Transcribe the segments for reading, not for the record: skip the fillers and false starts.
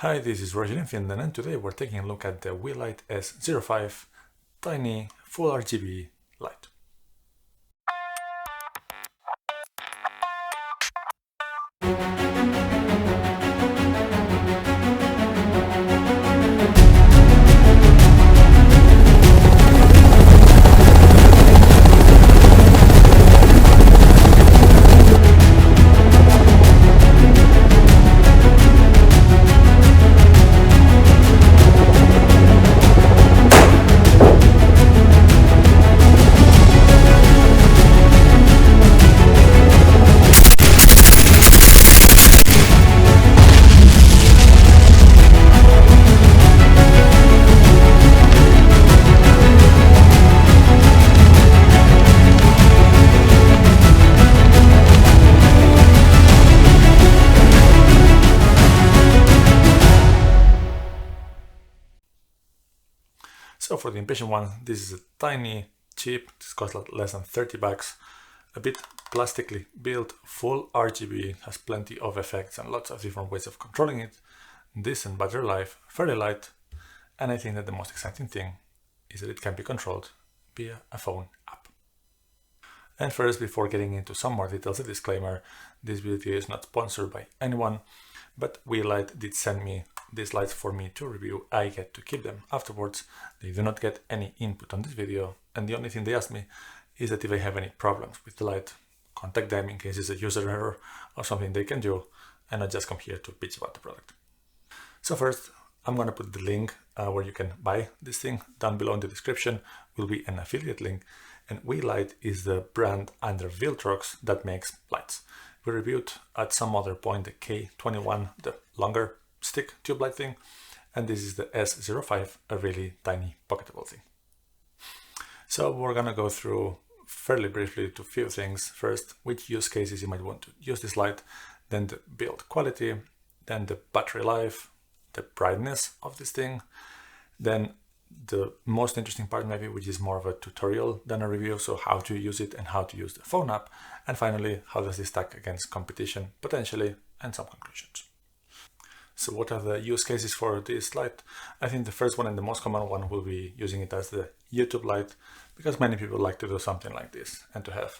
Hi, this is Roger in Finland, and today we're taking a look at the Weeylite S05 tiny full RGB light. So for the impatient one, this is a tiny, cheap, this costs less than 30 bucks, a bit plastically built, full RGB, has plenty of effects and lots of different ways of controlling it, decent battery life, fairly light, and I think that the most exciting thing is that it can be controlled via a phone app. And first, before getting into some more details, a disclaimer, this video is not sponsored by anyone, but Weeylite did send me these lights for me to review. I get to keep them afterwards. They do not get any input on this video, and the only thing they asked me is that if I have any problems with the light, contact them in case it's a user error or something they can do, and I just come here to bitch about the product. So first, I'm gonna put the link where you can buy this thing down below in the description. Will be an affiliate link, and Weeylite is the brand under Viltrox that makes lights. We reviewed at some other point the K21, the longer stick tube light thing, and this is the S05, a really tiny pocketable thing. So we're gonna go through fairly briefly to a few things. First, which use cases you might want to use this light, then the build quality, then the battery life, the brightness of this thing, then the most interesting part maybe, which is more of a tutorial than a review, so how to use it and how to use the phone app, and finally, how does this stack against competition potentially, and some conclusions. So what are the use cases for this light? I think the first one and the most common one will be using it as the YouTube light, because many people like to do something like this and to have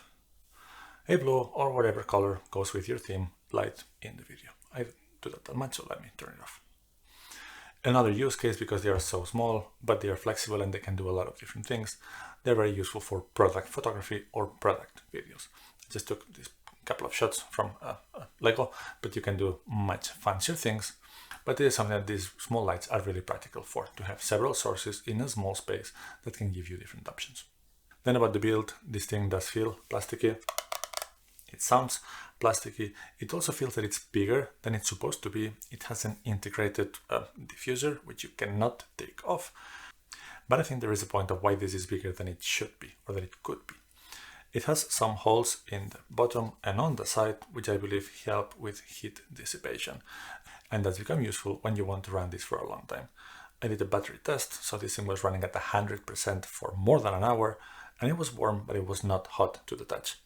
a blue or whatever color goes with your theme light in the video. I do that much, so let me turn it off. Another use case, because they are so small, but they are flexible and they can do a lot of different things, they're very useful for product photography or product videos. I just took this couple of shots from Lego, but you can do much fancier things. But it is something that these small lights are really practical for, to have several sources in a small space that can give you different options. Then about the build, this thing does feel plasticky. It sounds plasticky. It also feels that it's bigger than it's supposed to be. It has an integrated diffuser, which you cannot take off. But I think there is a point of why this is bigger than it should be, or that it could be. It has some holes in the bottom and on the side, which I believe help with heat dissipation. And that's become useful when you want to run this for a long time. I did a battery test, so this thing was running at 100% for more than an hour, and it was warm, but it was not hot to the touch.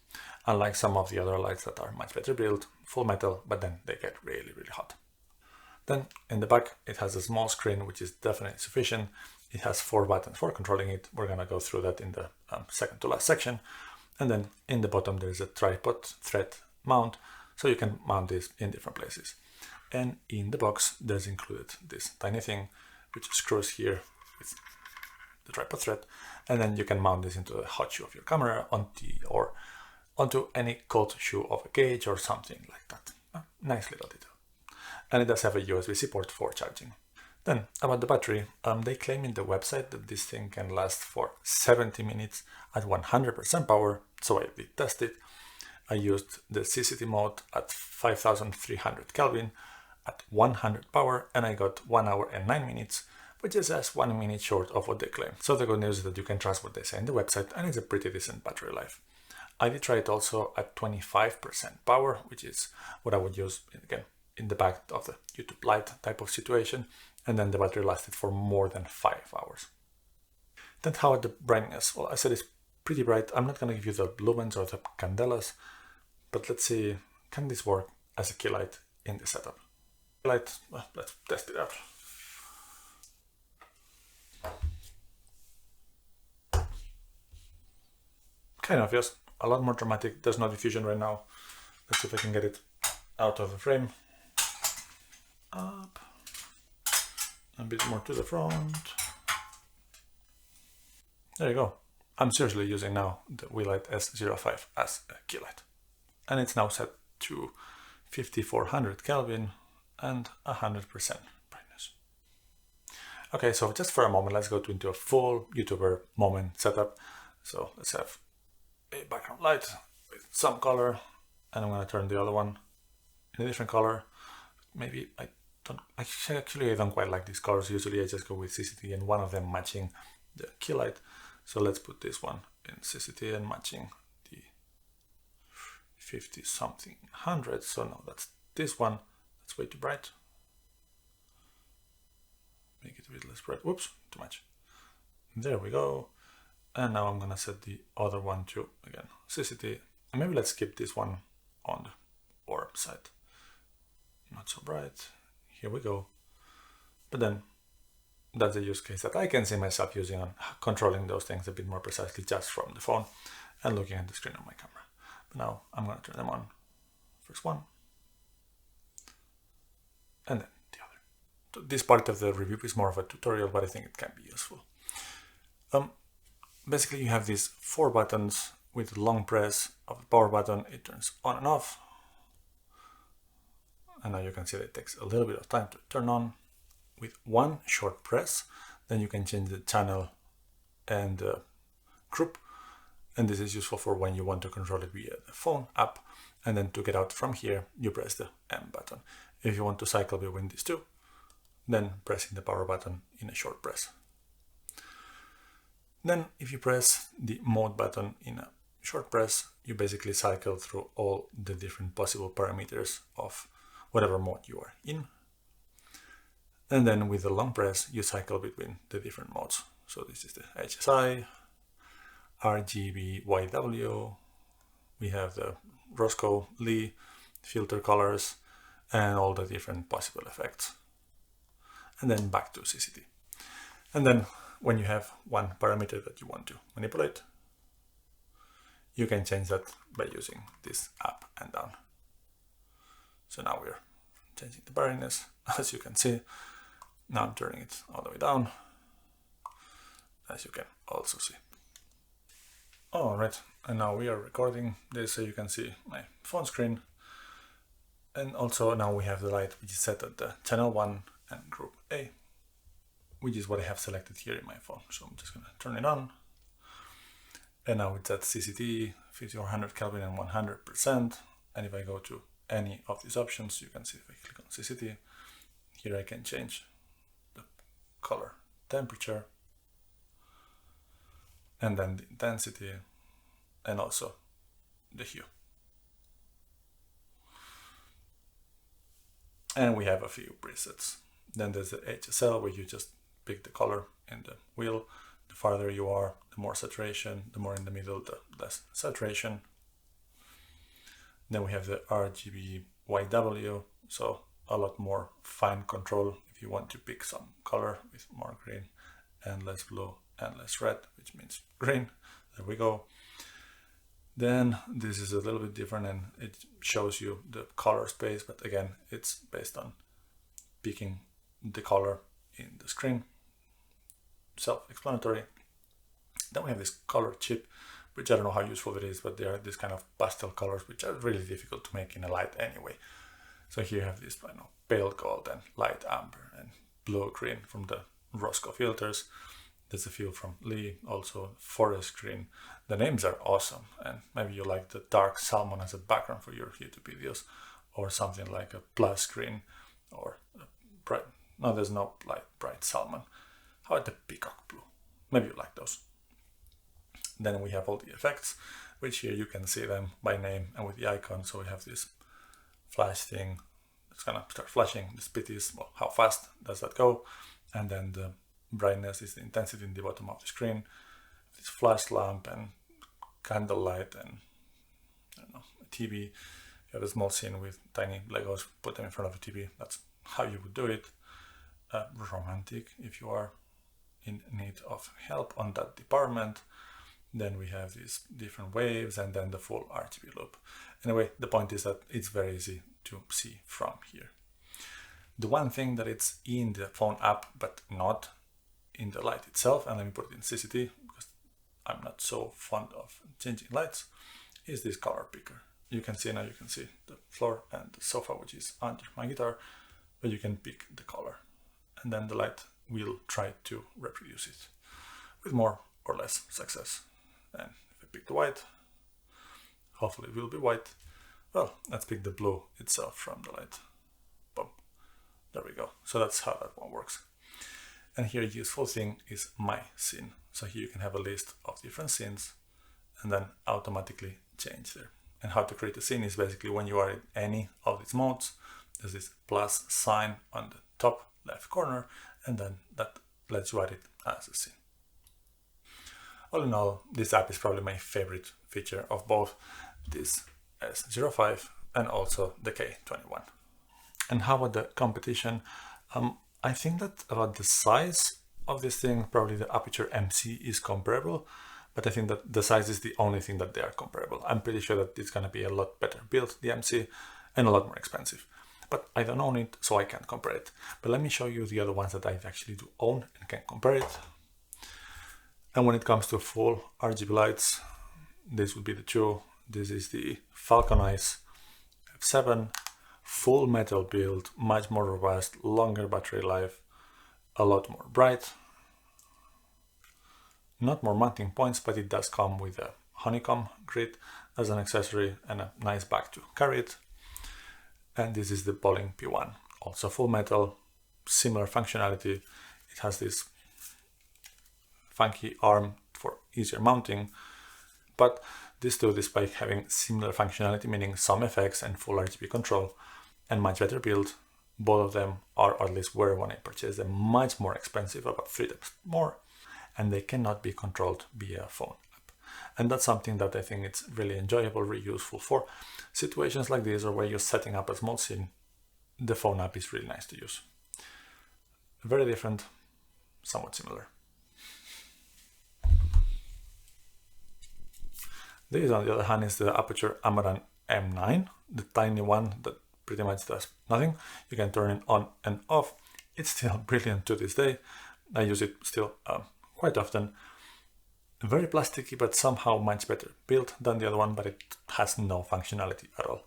Unlike some of the other lights that are much better built, full metal, but then they get really, really hot. Then in the back, it has a small screen, which is definitely sufficient. It has 4 buttons for controlling it. We're gonna go through that in the second to last section. And then in the bottom, there's a tripod thread mount, so you can mount this in different places. And in the box, there's included this tiny thing, which screws here with the tripod thread, and then you can mount this into the hot shoe of your camera onto any cold shoe of a cage or something like that. Nice little detail. And it does have a USB-C port for charging. Then about the battery, they claim in the website that this thing can last for 70 minutes at 100% power, so I did test it. I used the CCT mode at 5300 Kelvin at 100 power, and I got 1 hour and 9 minutes, which is just 1 minute short of what they claim. So the good news is that you can trust what they say in the website, and it's a pretty decent battery life. I did try it also at 25% power, which is what I would use, again, in the back of the YouTube light type of situation, and then the battery lasted for more than 5 hours. Then how about the brightness? Well, I said it's pretty bright. I'm not going to give you the lumens or the candelas, but let's see, can this work as a key light in the setup? light. Well, let's test it out. Kind of, yes. A lot more dramatic. There's no diffusion right now. Let's see if I can get it out of the frame. Up. A bit more to the front. There you go. I'm seriously using now the Weeylite S05 as a key light. And it's now set to 5400 Kelvin and 100% brightness. Okay, so just for a moment, let's go into a full YouTuber moment setup. So let's have a background light with some color, and I'm going to turn the other one in a different color. Maybe I don't quite like these colors. Usually I just go with CCT and one of them matching the key light. So let's put this one in CCT and matching the 50 something 100. So now that's this one. That's way too bright. Make it a bit less bright. Whoops, too much. There we go. And now I'm gonna set the other one to, again, CCT. And maybe let's keep this one on the orb side. Not so bright. Here we go. But then that's a use case that I can see myself using on controlling those things a bit more precisely just from the phone and looking at the screen on my camera. But now I'm gonna turn them on. First one. And then the other. So this part of the review is more of a tutorial, but I think it can be useful. Basically, you have these 4 buttons. With a long press of the power button, it turns on and off. And now you can see that it takes a little bit of time to turn on. With one short press, then you can change the channel and group. And this is useful for when you want to control it via the phone app. And then to get out from here, you press the M button. If you want to cycle between these two, then pressing the power button in a short press. Then if you press the mode button in a short press, you basically cycle through all the different possible parameters of whatever mode you are in. And then with the long press, you cycle between the different modes. So this is the HSI, RGB, YW. We have the Roscoe, Lee, filter colors, and all the different possible effects. And then back to CCT. And then when you have one parameter that you want to manipulate, you can change that by using this up and down. So now we're changing the brightness, as you can see. Now I'm turning it all the way down, as you can also see. All right, and now we are recording this so you can see my phone screen. And also now we have the light which is set at the channel 1 and group A, which is what I have selected here in my phone. So I'm just gonna turn it on. And now it's at CCT, 5400 Kelvin and 100%. And if I go to any of these options, you can see if I click on CCT, here I can change the color temperature, and then the intensity, and also the hue. And we have a few presets. Then there's the HSL, where you just pick the color in the wheel. The farther you are, the more saturation. The more in the middle, the less saturation. Then we have the RGB YW, so a lot more fine control if you want to pick some color with more green and less blue and less red, which means green. There we go. Then this is a little bit different and it shows you the color space, but again, it's based on picking the color in the screen. Self-explanatory. Then we have this color chip, which I don't know how useful it is, but they are this kind of pastel colors, which are really difficult to make in a light anyway. So here you have this pale gold and light amber and blue green from the Roscoe filters. There's a few from Lee, also forest green. The names are awesome, and maybe you like the dark salmon as a background for your YouTube videos, or something like a plus green, or a bright, no, there's no bright salmon. How about the peacock blue? Maybe you like those. Then we have all the effects, which here you can see them by name and with the icon. So we have this flash thing. It's gonna start flashing. The speed is, well, how fast does that go? And then the brightness is the intensity in the bottom of the screen. This flash lamp and candlelight and I don't know, a TV. You have a small scene with tiny Legos, put them in front of a TV. That's how you would do it. Romantic if you are in need of help on that department. Then we have these different waves and then the full RGB loop. Anyway, the point is that it's very easy to see from here. The one thing that it's in the phone app but not in the light itself, and let me put it in CCT because I'm not so fond of changing lights, is this color picker. You can see now, you can see the floor and the sofa which is under my guitar, but you can pick the color and then the light will try to reproduce it with more or less success. And if I pick the white, hopefully it will be white. Well, let's pick the blue itself from the light. Boom. There we go. So that's how that one works. And here, useful thing is my scene. So here you can have a list of different scenes and then automatically change there. And how to create a scene is basically when you are in any of these modes, there's this plus sign on the top left corner, and then that lets you add it as a scene. All in all, this app is probably my favorite feature of both this S05 and also the K21. And how about the competition? I think that about the size of this thing, probably the Aperture MC is comparable, but I think that the size is the only thing that they are comparable. I'm pretty sure that it's going to be a lot better built, the MC, and a lot more expensive. But I don't own it, so I can't compare it. But let me show you the other ones that I actually do own and can compare it. And when it comes to full RGB lights, this would be the two. This is the Falcon Eyes F7, full metal build, much more robust, longer battery life, a lot more bright. Not more mounting points, but it does come with a honeycomb grid as an accessory and a nice bag to carry it. And this is the Bowling P1, also full metal, similar functionality. It has this funky arm for easier mounting, but these two, despite having similar functionality, meaning some effects and full RGB control and much better build, both of them are, or at least were when I purchased them, much more expensive, about 3 times more, and they cannot be controlled via phone app. And that's something that I think it's really enjoyable, really useful for situations like this, or where you're setting up a small scene. The phone app is really nice to use. Very different, somewhat similar. This, on the other hand, is the Aperture Amaran M9, the tiny one that pretty much does nothing. You can turn it on and off. It's still brilliant to this day. I use it still quite often. Very plasticky, but somehow much better built than the other one, but it has no functionality at all.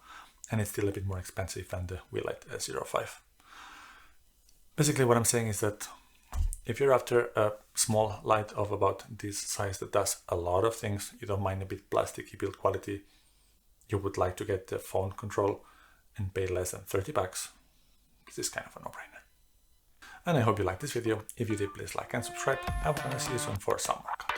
And it's still a bit more expensive than the Weeylite S05. Basically what I'm saying is that if you're after a small light of about this size that does a lot of things, you don't mind a bit plasticky build quality, you would like to get the phone control and pay less than 30 bucks, this is kind of a no-brainer. And I hope you liked this video. If you did, please like and subscribe. I will see you soon for some more content.